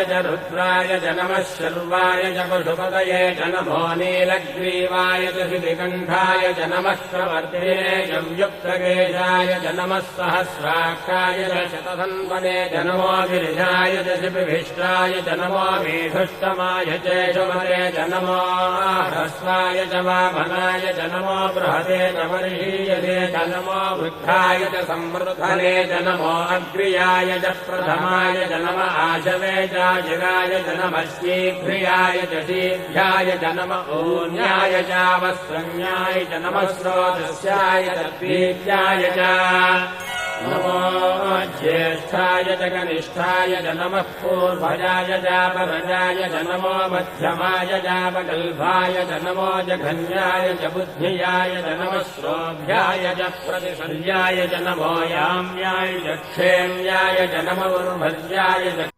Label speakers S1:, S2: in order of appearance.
S1: च रुद्राय च नमः शर्वाय च पशुपतये च नमो नीलग्रीवाय च शितिकण्ठाय च नमः प्रवर्तिने च युक्तकेशाय च नमः सहस्राक्षाय च शतधन्वने च नमो गिरिजाय च शिपिभिष्टाय च नमो मेधुष्टमाय च शुभरे च नमो ह्रस्वाय च वामनाय च नमो बृहते च वर्षीयते च नमो वृद्धाय च संवृद्धने च नमो अग्र्याय च प्रथमाय च नम आशवे च जिगाय च नमः शीघ्रियाय च शीघ्राय च नम ऊन्याय च वस्त्रन्याय च नमः स्रोतस्याय च द्वीत्याय च नमो ज्येष्ठाय च कनिष्ठाय च नमः पूर्वजाय च परजाय च नमो मध्यमाय च वकल्भाय च नमो जघन्याय च बुद्धियाय च नमः श्रोभ्याय च प्रतिशल्याय च नमो याम्याय च क्षेम्याय च नमो उर्भज्याय च